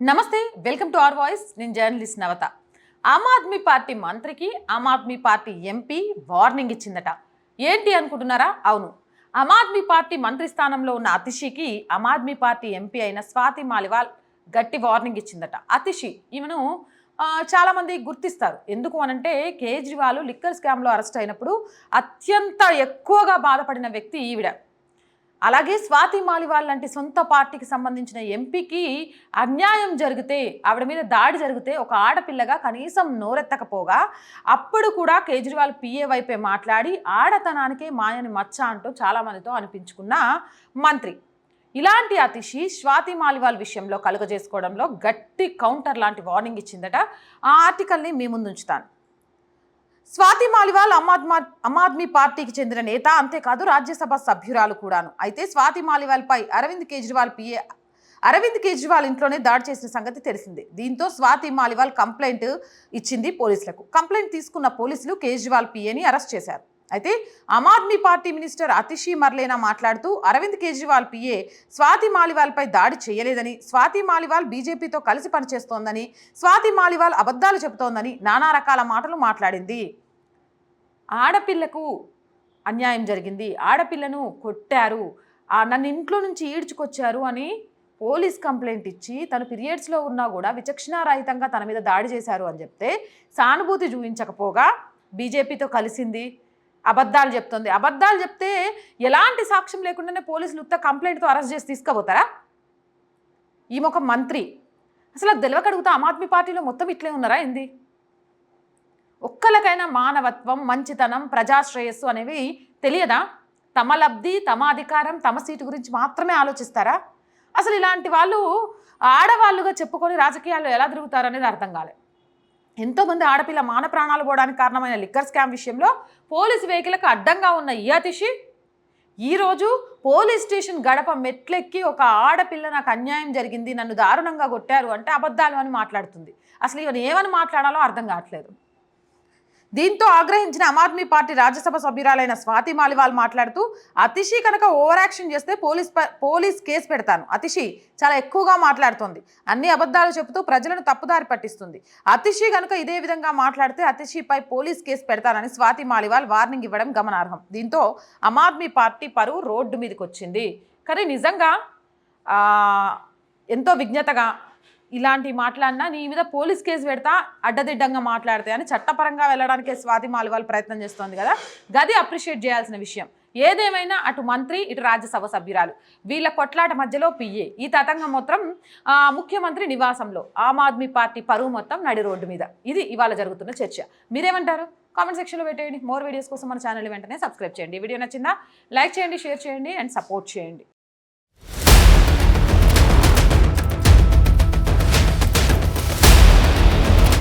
నమస్తే, welcome to our voice. నేను journalist నవత. Aam Aadmi party మంత్రికి Aam Aadmi party MP warning ఇచ్చిందట. ఏంటి అనుకుంటున్నారా? అవును, ఆమ్ ఆద్మీ పార్టీ మంత్రి స్థానంలో ఉన్న అతిషికి ఆమ్ ఆద్మీ పార్టీ ఎంపీ అయిన స్వాతి మాలివాల్ గట్టి వార్నింగ్ ఇచ్చిందట. అతిషి ఈమెను చాలామంది గుర్తిస్తారు. ఎందుకు అనంటే కేజ్రీవాల్ లిక్కర్ స్కామ్లో అరెస్ట్ అయినప్పుడు అత్యంత ఎక్కువగా బాధపడిన వ్యక్తి ఈవిడ. అలాగే స్వాతి మాలివాల్ లాంటి సొంత పార్టీకి సంబంధించిన ఎంపీకి అన్యాయం జరిగితే, ఆవిడ మీద దాడి జరిగితే ఒక ఆడపిల్లగా కనీసం నోరెత్తకపోగా అప్పుడు కూడా కేజ్రీవాల్ పిఏ వైపే మాట్లాడి ఆడతనానికే మాయని మచ్చ అంటూ చాలామందితో అనిపించుకున్న మంత్రి. ఇలాంటి అతిషి స్వాతి మాలివాల్ విషయంలో కలుగజేసుకోవడంలో గట్టి కౌంటర్ లాంటి వార్నింగ్ ఇచ్చిందట. ఆ ఆర్టికల్ని మీ ముందు ఉంచుతాను. స్వాతి మాలివాల్ ఆమ్ ఆద్మీ పార్టీకి చెందిన నేత, అంతేకాదు రాజ్యసభ సభ్యురాలు కూడాను. అయితే స్వాతి మాలివాల్పై అరవింద్ కేజ్రీవాల్ ఇంట్లోనే దాడి చేసిన సంగతి తెలిసిందే. దీంతో స్వాతి మాలివాల్ కంప్లైంట్ ఇచ్చింది పోలీసులకు. కంప్లైంట్ తీసుకున్న పోలీసులు కేజ్రీవాల్ పిఏని అరెస్ట్ చేశారు. అయితే ఆమ్ ఆద్మీ పార్టీ మినిస్టర్ అతిషి మర్లేనా మాట్లాడుతూ అరవింద్ కేజ్రీవాల్ పిఏ స్వాతి మాలివాల్పై దాడి చేయలేదని, స్వాతి మాలివాల్ బీజేపీతో కలిసి పనిచేస్తోందని, స్వాతి మాలివాల్ అబద్ధాలు చెబుతోందని నానా రకాల మాటలు మాట్లాడింది. ఆడపిల్లకు అన్యాయం జరిగింది, ఆడపిల్లను కొట్టారు, నన్ను ఇంట్లో నుంచి ఈడ్చుకొచ్చారు అని పోలీస్ కంప్లైంట్ ఇచ్చి తను పీరియడ్స్లో ఉన్నా కూడా విచక్షణారహితంగా తన మీద దాడి చేశారు అని చెప్తే సానుభూతి చూపించకపోగా బీజేపీతో కలిసింది, అబద్ధాలు చెప్తుంది. అబద్ధాలు చెప్తే ఎలాంటి సాక్ష్యం లేకుండానే పోలీసులు ఉత్త కంప్లైంట్తో అరెస్ట్ చేసి తీసుకుపోతారా? ఈమె ఒక మంత్రి. అసలు అది తెలియకడుగుతా ఆమ్ ఆద్మీ పార్టీలో మొత్తం ఇట్లే ఉన్నారా ఏంది? ఒక్కరికైనా మానవత్వం, మంచితనం, ప్రజాశ్రేయస్సు అనేవి తెలియదా? తమ లబ్ధి, తమ అధికారం, తమ సీటు గురించి మాత్రమే ఆలోచిస్తారా? అసలు ఇలాంటి వాళ్ళు ఆడవాళ్ళుగా చెప్పుకొని రాజకీయాల్లో ఎలా తిరుగుతారు అనేది అర్థం కాలేదు. ఎంతోమంది ఆడపిల్ల మాన ప్రాణాలు పోవడానికి కారణమైన లిక్కర్ స్కామ్ విషయంలో పోలీసు వెహికల్కి అడ్డంగా ఉన్న ఈ అతిషి ఈరోజు పోలీస్ స్టేషన్ గడప మెట్లెక్కి ఒక ఆడపిల్ల నాకు అన్యాయం జరిగింది, నన్ను దారుణంగా కొట్టారు అంటే అబద్ధాలు అని మాట్లాడుతుంది. అసలు ఇవన్నీ ఏమని మాట్లాడాలో అర్థం కావట్లేదు. దీంతో ఆగ్రహించిన ఆమ్ ఆద్మీ పార్టీ రాజ్యసభ సభ్యురాలైన స్వాతి మాలివాల్ మాట్లాడుతూ అతిషి కనుక ఓవర్ యాక్షన్ చేస్తే పోలీస్ కేసు పెడతాను. అతిషి చాలా ఎక్కువగా మాట్లాడుతోంది, అన్ని అబద్ధాలు చెబుతూ ప్రజలను తప్పుదారి పట్టిస్తుంది. అతిషి కనుక ఇదే విధంగా మాట్లాడితే అతిషిపై పోలీస్ కేసు పెడతానని స్వాతి మాలివాల్ వార్నింగ్ ఇవ్వడం గమనార్హం. దీంతో ఆమ్ ఆద్మీ పార్టీ పరువు రోడ్డు మీదకి వచ్చింది. కానీ నిజంగా ఎంతో విజ్ఞతగా ఇలాంటి మాట్లాడినా నీ మీద పోలీస్ కేసు పెడతా, అడ్డదిడ్డంగా మాట్లాడితే అని చట్టపరంగా వెళ్ళడానికే స్వాతి మాలివాల్ ప్రయత్నం చేస్తోంది కదా. గది అప్రిషియేట్ చేయాల్సిన విషయం. ఏదేమైనా అటు మంత్రి, ఇటు రాజ్యసభ సభ్యురాలు, వీళ్ళ కొట్లాట మధ్యలో పిఏ, ఈ తతంగం మొత్తం ముఖ్యమంత్రి నివాసంలో ఆమ్ ఆద్మీ పార్టీ పరువు మొత్తం నడి రోడ్డు మీద. ఇది ఇవాళ జరుగుతున్న చర్చ. మీరేమంటారు? కామెంట్ సెక్షన్లో పెట్టేయండి. మోర్ వీడియోస్ కోసం మన ఛానల్ వెంటనే సబ్స్క్రైబ్ చేయండి. వీడియో నచ్చిందా? లైక్ చేయండి, షేర్ చేయండి అండ్ సపోర్ట్ చేయండి.